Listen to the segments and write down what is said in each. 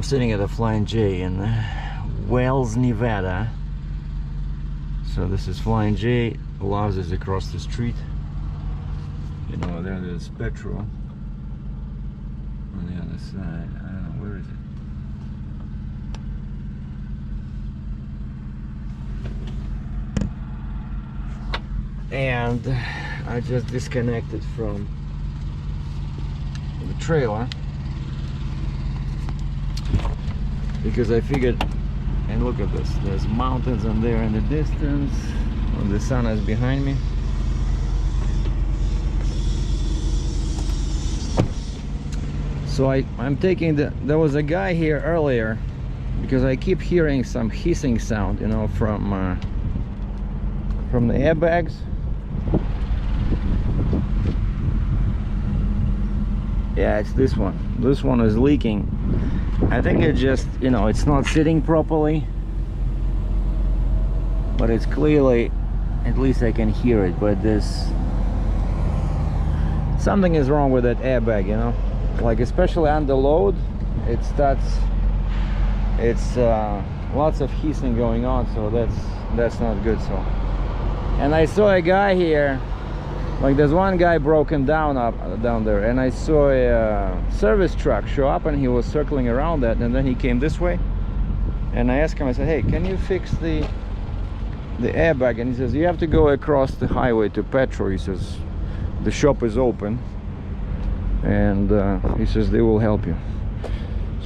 I'm sitting at a Flying J in Wells, Nevada. So this is Flying J. Loves is across the street. You know, there's petrol on the other side. I don't know, where is it? And I just disconnected from the trailer because I figured, and look at this, there's mountains on there in the distance, and the sun is behind me. So I'm taking there was a guy here earlier because I keep hearing some hissing sound, you know, from the airbags. Yeah, it's this one. This one is leaking. I think it just, you know, it's not sitting properly, but it's clearly, at least I can hear it, but there's something is wrong with that airbag, you know, like especially under load it starts, it's lots of hissing going on, so that's not good. So, and I saw a guy here, like there's one guy broken down down there, and I saw a service truck show up and he was circling around that, and then he came this way, and I asked him, I said, hey, can you fix the airbag? And he says, you have to go across the highway to petrol. He says the shop is open, and he says they will help you.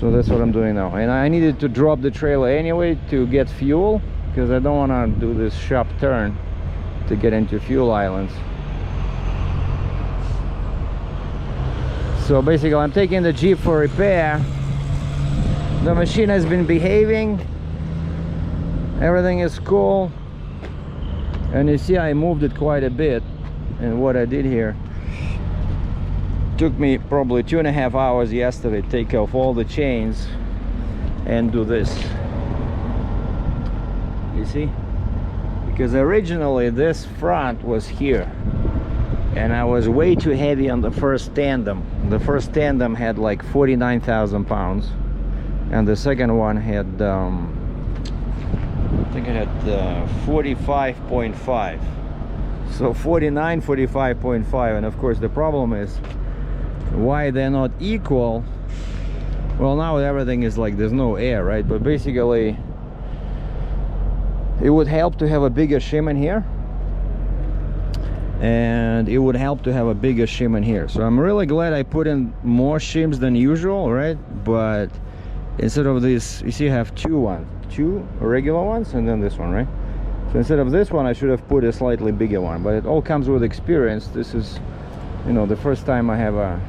So that's what I'm doing now, and I needed to drop the trailer anyway to get fuel because I don't want to do this sharp turn to get into fuel islands. So basically I'm taking the Jeep for repair. The machine has been behaving, everything is cool, and you see I moved it quite a bit. And what I did here took me probably 2.5 hours yesterday to take off all the chains and do this, you see, because originally this front was here and I was way too heavy on the first tandem. The first tandem had like 49,000 pounds, and the second one had I think it had 45.5. So 49, 45.5, and of course the problem is why they're not equal. Well, now everything is like there's no air, right? But basically it would help to have a bigger shim in here, and it would help to have a bigger shim in here. So I'm really glad I put in more shims than usual, right? But instead of this, you see I have two regular ones and then this one, right? So instead of this one I should have put a slightly bigger one, but it all comes with experience. This is, you know, the first time I have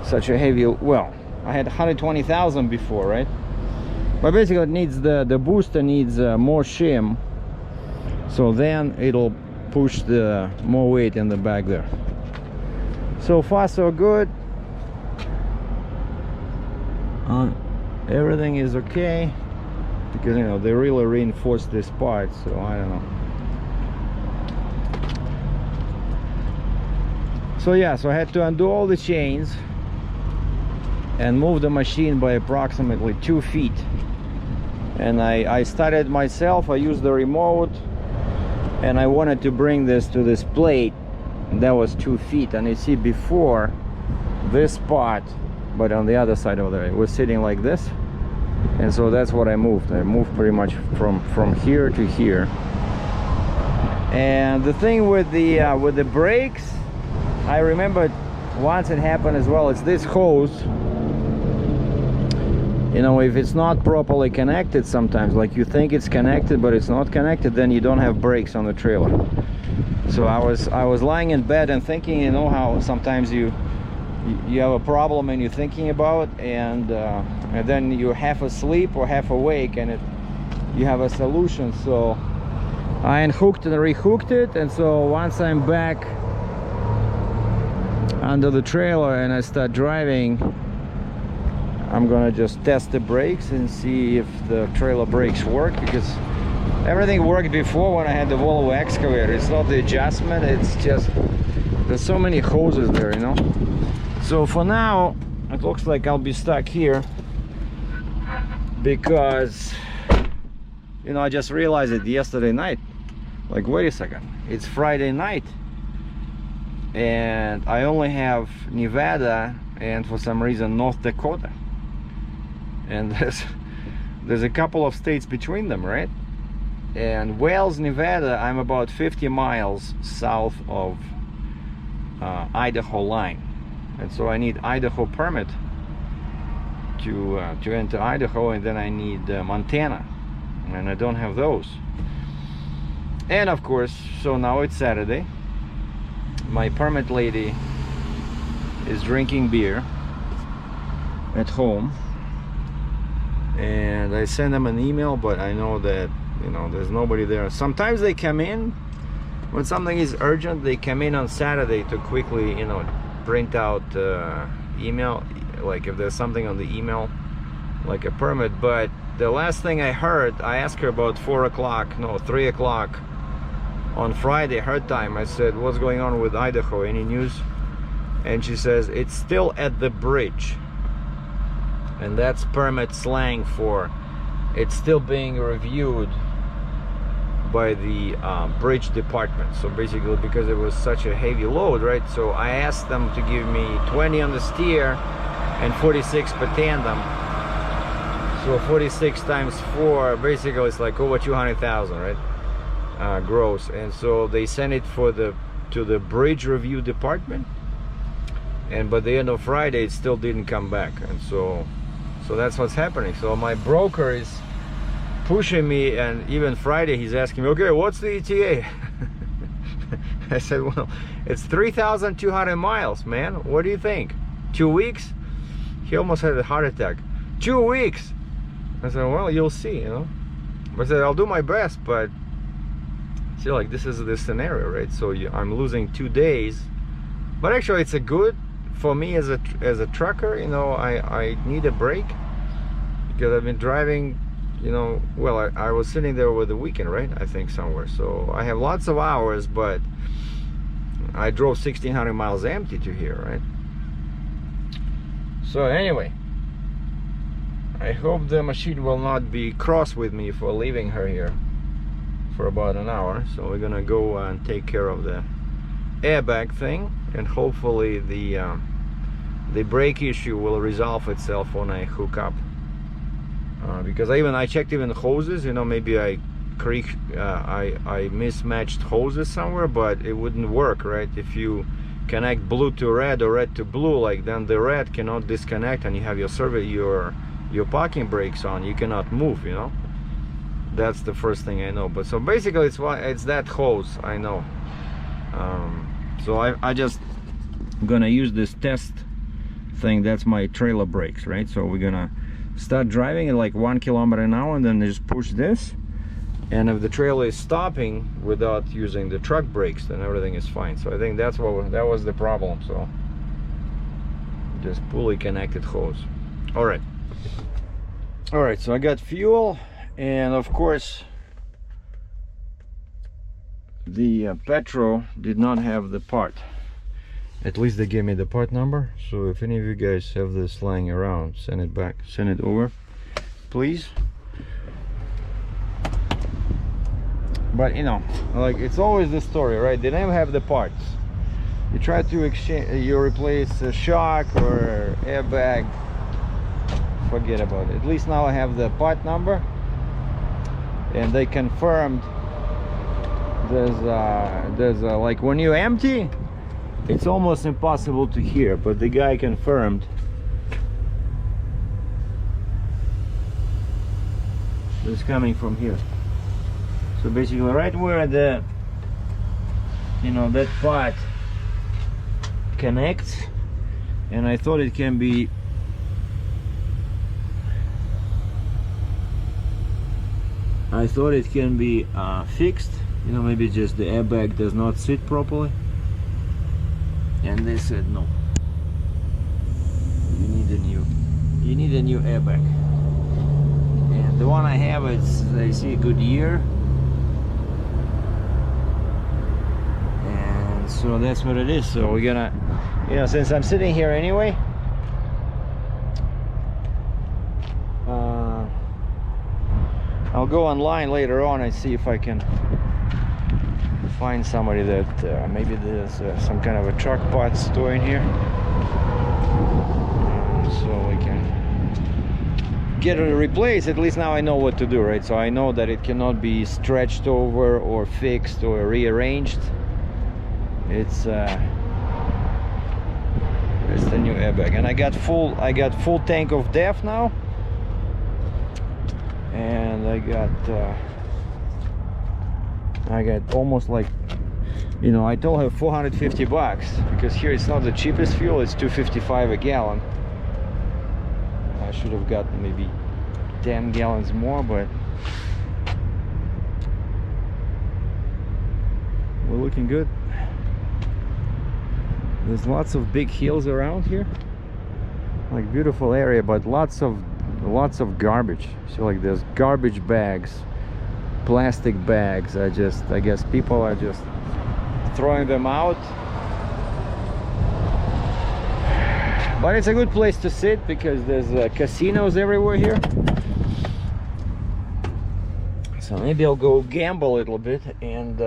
such a heavy, well, I had 120,000 before, right? But basically it needs the booster needs more shim, so then it'll push the more weight in the back there. So far so good. Everything is okay, because you know they really reinforced this part, so I don't know. So yeah, so I had to undo all the chains and move the machine by approximately 2 feet, and I started myself. I used the remote, and I wanted to bring this to this plate that was 2 feet, and you see before this part, but on the other side over there it was sitting like this, and so that's what I moved. I moved pretty much from here to here. And the thing with the brakes, I remember once it happened as well. It's this hose, you know, if it's not properly connected sometimes, like you think it's connected but it's not connected, then you don't have brakes on the trailer. So I was lying in bed and thinking, you know how sometimes you have a problem and you're thinking about, and then you're half asleep or half awake, and you have a solution. So I unhooked and rehooked it, and so once I'm back under the trailer and I start driving, I'm gonna just test the brakes and see if the trailer brakes work, because everything worked before when I had the Volvo excavator. It's not the adjustment, it's just there's so many hoses there, you know. So for now it looks like I'll be stuck here because, you know, I just realized it yesterday night. Like, wait a second, it's Friday night and I only have Nevada and for some reason North Dakota, and there's a couple of states between them, right? And Wales, Nevada, I'm about 50 miles south of Idaho line, and so I need Idaho permit to enter Idaho, and then I need Montana, and I don't have those. And of course, so now it's Saturday. My permit lady is drinking beer at home, and I send them an email, but I know that, you know, there's nobody there. Sometimes they come in when something is urgent. They come in on Saturday to quickly, you know, print out email, like if there's something on the email, like a permit. But the last thing I heard, I asked her about 3 o'clock on Friday, her time. I said, what's going on with Idaho, any news? And she says it's still at the bridge, and that's permit slang for it's still being reviewed by the bridge department. So basically, because it was such a heavy load, right? So I asked them to give me 20 on the steer and 46 per tandem. So 46 times 4, basically it's like over 200,000, right? Gross. And so they sent it to the bridge review department, and by the end of Friday it still didn't come back. And so that's what's happening. So my broker is pushing me, and even Friday he's asking me, okay, what's the ETA? I said, well, it's 3,200 miles, man. What do you think? 2 weeks? He almost had a heart attack. 2 weeks? I said, well, you'll see, you know. I said, I'll do my best, but see, like, this is the scenario, right? So I'm losing 2 days, but actually it's a good for me as a trucker. You know, I need a break because I've been driving, you know, well, I was sitting there over the weekend, right? I think somewhere. So I have lots of hours, but I drove 1,600 miles empty to here, right? So anyway, I hope the machine will not be cross with me for leaving her here for about an hour. So we're gonna go and take care of the airbag thing, and hopefully the brake issue will resolve itself when I hook up, because I checked even hoses, you know, maybe I mismatched hoses somewhere, but it wouldn't work, right? If you connect blue to red or red to blue, like, then the red cannot disconnect and you have your parking brakes on, you cannot move, you know. That's the first thing I know. But so basically it's that hose, I know. So I just gonna use this test thing. That's my trailer brakes, right? So we're gonna start driving at like 1 kilometer an hour, and then just push this, and if the trailer is stopping without using the truck brakes, then everything is fine. So I think that was the problem. So just pulley connected hose. All right, so I got fuel, and of course the petrol did not have the part. At least they gave me the part number. So if any of you guys have this lying around, send it over, please. But you know, like, it's always the story, right? They don't have the parts. You try to exchange, you replace a shock or airbag, forget about it. At least now I have the part number, and they confirmed there's like, when you empty, it's almost impossible to hear, but the guy confirmed it's coming from here. So basically right where the, you know, that part connects, and I thought it can be fixed, you know, maybe just the airbag does not sit properly, and they said no, you need a new airbag. And the one I have, I see a good year, and so that's what it is. So we're gonna, you know, since I'm sitting here anyway, I'll go online later on and see if I can find somebody that maybe there's some kind of a truck parts store in here, so we can get it replaced. At least now I know what to do, right? So I know that it cannot be stretched over or fixed or rearranged. It's the new airbag, and I got full tank of DEF now, and I got almost like, you know, I told her 450 bucks, because here it's not the cheapest fuel, it's 255 a gallon. I should have gotten maybe 10 gallons more, but we're looking good. There's lots of big hills around here, like beautiful area, but lots of garbage. So like there's garbage bags, plastic bags. I guess people are just throwing them out. But it's a good place to sit because there's casinos everywhere here. So maybe I'll go gamble a little bit and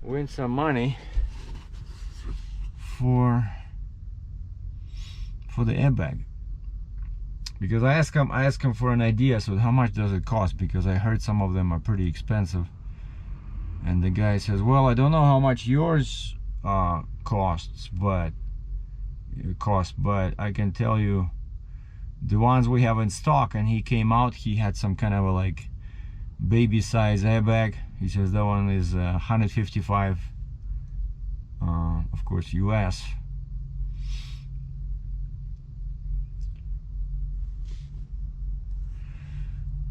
win some money for the airbag, because I asked him for an idea. So how much does it cost? Because I heard some of them are pretty expensive, and the guy says, well, I don't know how much yours costs, but I can tell you the ones we have in stock. And he came out, he had some kind of a like baby size airbag. He says that one is 155 of course US.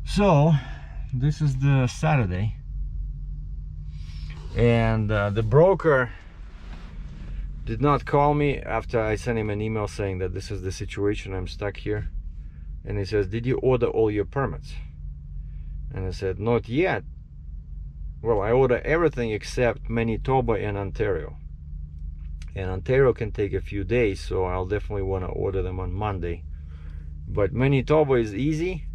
So this is the Saturday, and the broker did not call me after I sent him an email saying that this is the situation, I'm stuck here. And he says, did you order all your permits? And I said, not yet. Well, I order everything except Manitoba and Ontario. And Ontario can take a few days, so I'll definitely want to order them on Monday. But Manitoba is easy.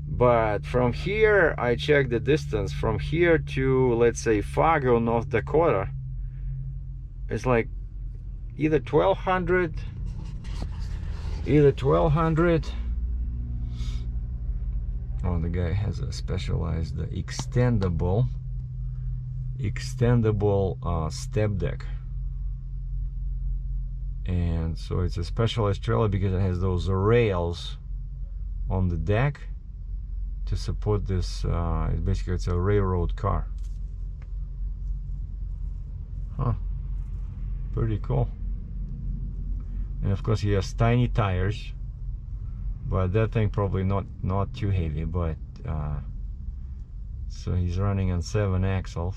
But from here, I checked the distance from here to, let's say, Fargo, North Dakota. It's like either 1200. Oh, the guy has a specialized extendable step deck. And so it's a specialized trailer because it has those rails on the deck to support this. Basically it's a railroad car. Huh, pretty cool. And of course he has tiny tires, but that thing probably not too heavy. But so he's running on 7 axles.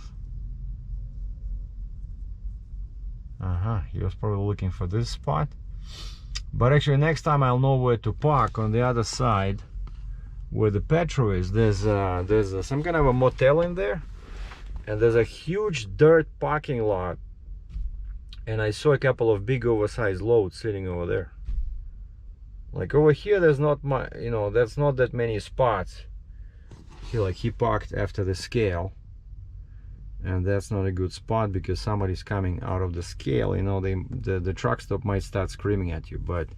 He was probably looking for this spot, but actually next time I'll know where to park. On the other side where the petrol is, there's some kind of a motel in there, and there's a huge dirt parking lot, and I saw a couple of big oversized loads sitting over there. Like over here there's not much, you know, that's not that many spots. He parked after the scale, and that's not a good spot because somebody's coming out of the scale, you know. The truck stop might start screaming at you. But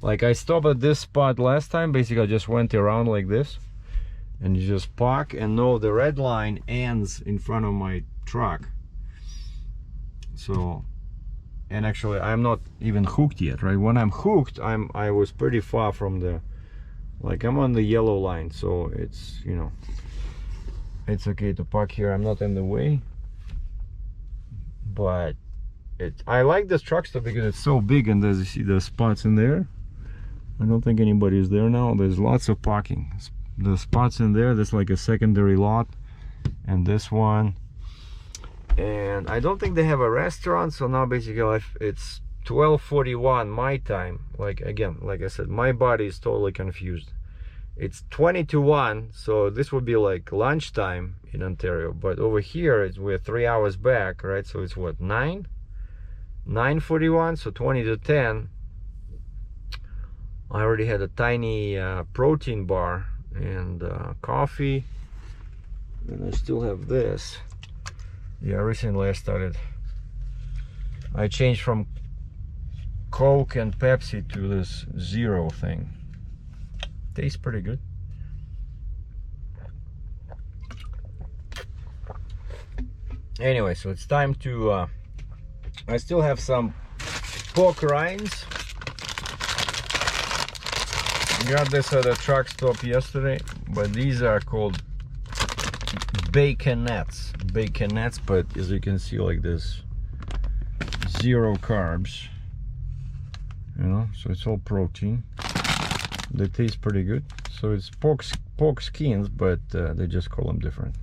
like I stopped at this spot last time. Basically I just went around like this, and you just park, and no, the red line ends in front of my truck. So, and actually I'm not even hooked yet, right? When I'm hooked, I was pretty far from the, like I'm on the yellow line, so it's, you know, it's okay to park here. I'm not in the way. But I like this truck stop because it's so big, and there's, you see the spots in there. I don't think anybody's there now. There's lots of parking. The spots in there, there's like a secondary lot, and this one. And I don't think they have a restaurant. So now basically it's 12:41 my time. Like again, like I said, my body is totally confused. It's 20 to 1, so this would be like lunchtime in Ontario, but over here we're 3 hours back, right? So it's what, 9:41, so 20 to 10. I already had a tiny protein bar and coffee. And I still have this. Yeah, recently I changed from Coke and Pepsi to this Zero thing. Tastes pretty good. Anyway, so it's time to I still have some pork rinds. Got this at a truck stop yesterday, but these are called baconettes. Baconettes, but as you can see, like this, 0 carbs. You know, so it's all protein. They taste pretty good. So it's pork skins, but they just call them different.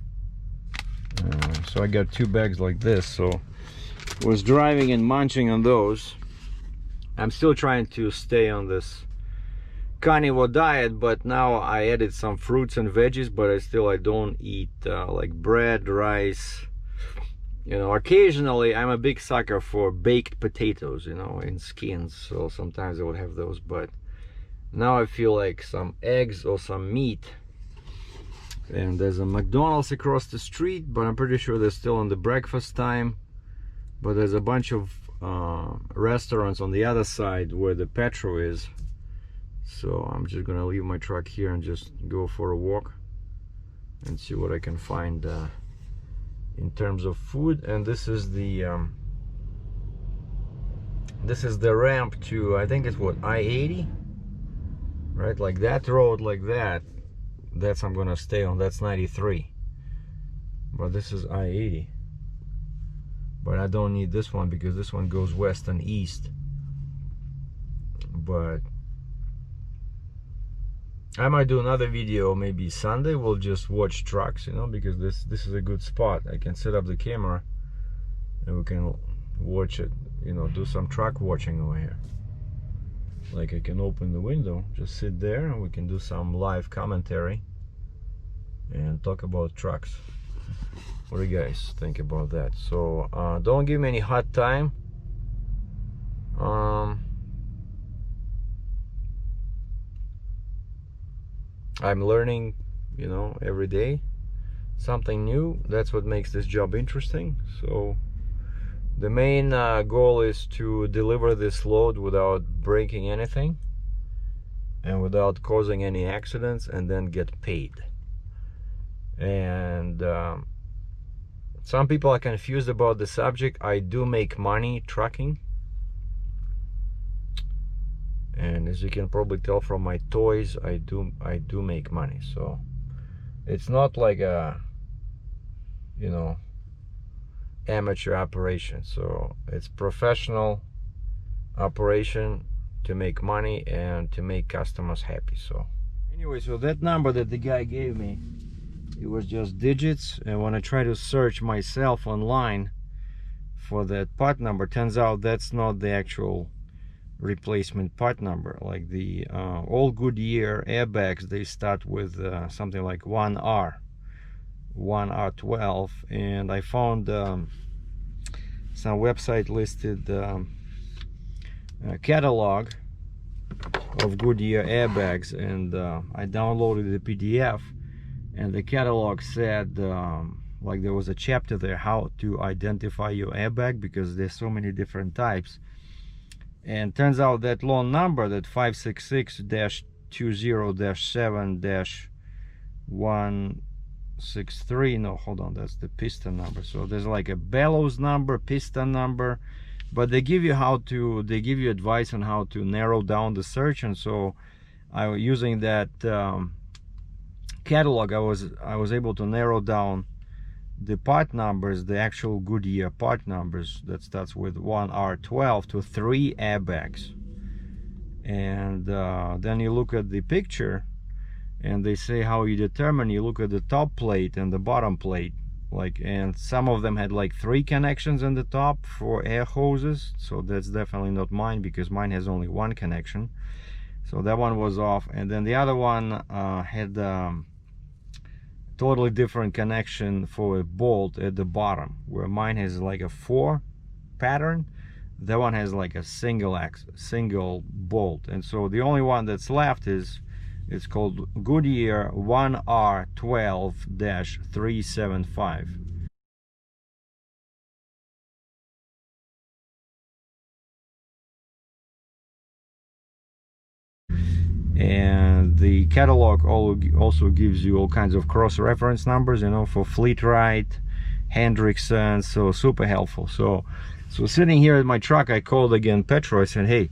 So I got 2 bags like this. So was driving and munching on those. I'm still trying to stay on this carnivore diet, but now I added some fruits and veggies, but I don't eat like bread, rice. You know, occasionally I'm a big sucker for baked potatoes, you know, in skins, so sometimes I would have those, but now I feel like some eggs or some meat. And there's a McDonald's across the street, but I'm pretty sure they're still on the breakfast time. But there's a bunch of restaurants on the other side where the petrol is. So I'm just gonna leave my truck here and just go for a walk and see what I can find in terms of food. And this is the ramp to, I think it's what, I-80, right? Like that road, like that's I'm gonna stay on. That's 93, but this is I-80. But I don't need this one because this one goes west and east. But I might do another video maybe Sunday. We'll just watch trucks, you know, because this is a good spot. I can set up the camera and we can watch it, you know, do some truck watching over here. Like I can open the window, just sit there, and we can do some live commentary and talk about trucks. What do you guys think about that? So don't give me any hard time. I'm learning, you know, every day something new. That's what makes this job interesting. So the main goal is to deliver this load without breaking anything and without causing any accidents, and then get paid. And some people are confused about the subject. I do make money trucking, and as you can probably tell from my toys, I do make money. So it's not like a, you know, amateur operation. So it's professional operation to make money and to make customers happy. So anyway, so that number that the guy gave me, it was just digits, and when I try to search myself online for that part number, turns out that's not the actual replacement part number. Like the all Goodyear airbags, they start with something like 1R 1R12, and I found some website listed catalog of Goodyear airbags, and I downloaded the PDF, and the catalog said like there was a chapter there how to identify your airbag, because there's so many different types. And turns out that long number, that 566-20-7-163, no, hold on, that's the piston number. So there's like a bellows number, piston number, but they give you advice on how to narrow down the search. And so I was using that catalog, I was able to narrow down the part numbers, the actual Goodyear part numbers, that starts with 1R12, to 3 airbags. And then you look at the picture, and they say how you determine. You look at the top plate and the bottom plate, like, and some of them had like 3 connections in the top for air hoses. So that's definitely not mine, because mine has only 1 connection. So that one was off. And then the other one had totally different connection for a bolt at the bottom, where mine has like a 4 pattern. That one has like a single bolt. And so the only one that's left is It's called Goodyear 1R12-375. And the catalog also gives you all kinds of cross-reference numbers, you know, for Fleetrite, Hendrickson, so super helpful. So sitting here at my truck, I called again Petro. I said, hey,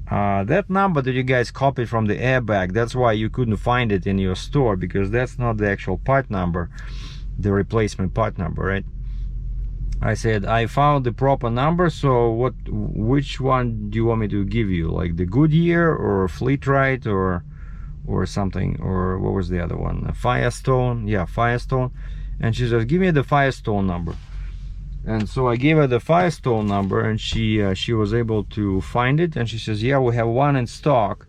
that number that you guys copied from the airbag, that's why you couldn't find it in your store, because that's not the actual part number, the replacement part number, right? I said, I found the proper number, so which one do you want me to give you? Like the Goodyear or Fleetrite or something? Or what was the other one? Firestone? Yeah, Firestone. And she says, give me the Firestone number. And so I gave her the Firestone number, and she was able to find it. And she says, yeah, we have one in stock.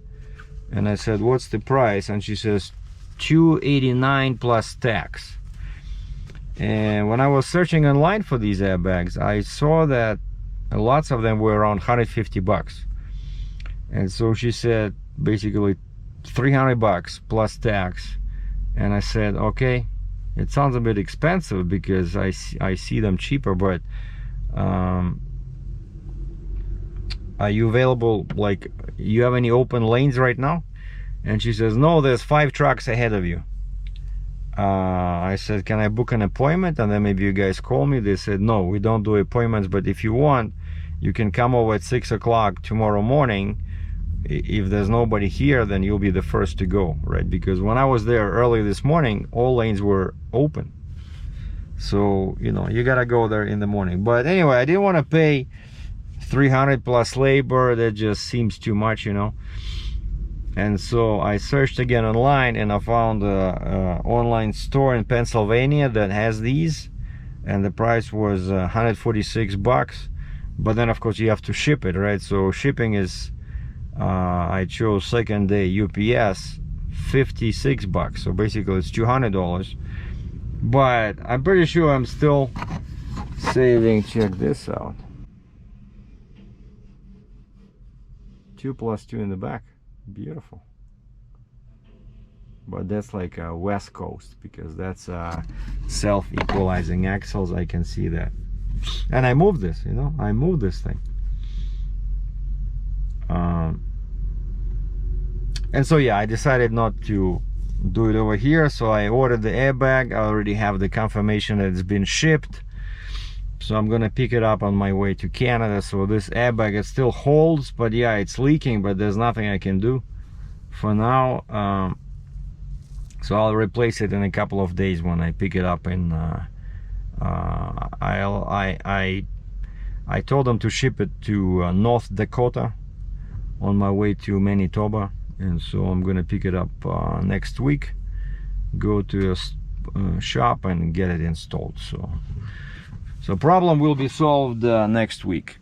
And I said, what's the price? And she says, $289 plus tax. And when I was searching online for these airbags, I saw that lots of them were around 150 bucks. And so she said basically 300 bucks plus tax. And I said, okay, it sounds a bit expensive because I see them cheaper, but are you available, like, you have any open lanes right now? And she says, no, there's 5 trucks ahead of you. I said, can I book an appointment and then maybe you guys call me? They said, no, we don't do appointments, but if you want, you can come over at 6 o'clock tomorrow morning. If there's nobody here, then you'll be the first to go, right? Because when I was there early this morning, all lanes were open. So, you know, you gotta go there in the morning. But anyway, I didn't want to pay 300 plus labor. That just seems too much, you know. And so I searched again online, and I found an online store in Pennsylvania that has these, and the price was 146 bucks. But then of course you have to ship it, right? So shipping is, I chose second day UPS, 56 bucks. So basically it's $200. But I'm pretty sure I'm still saving. Check this out. 2 plus 2 in the back. Beautiful. But that's like a West Coast, because that's self-equalizing axles. I can see that. And I moved this, you know, I moved this thing. And so yeah, I decided not to do it over here. So I ordered the airbag. I already have the confirmation that it's been shipped. So I'm gonna pick it up on my way to Canada. So this airbag, it still holds, but yeah, it's leaking, but there's nothing I can do for now. So I'll replace it in a couple of days when I pick it up in I told them to ship it to North Dakota on my way to Manitoba, and so I'm gonna pick it up next week, go to a shop and get it installed. So problem will be solved next week.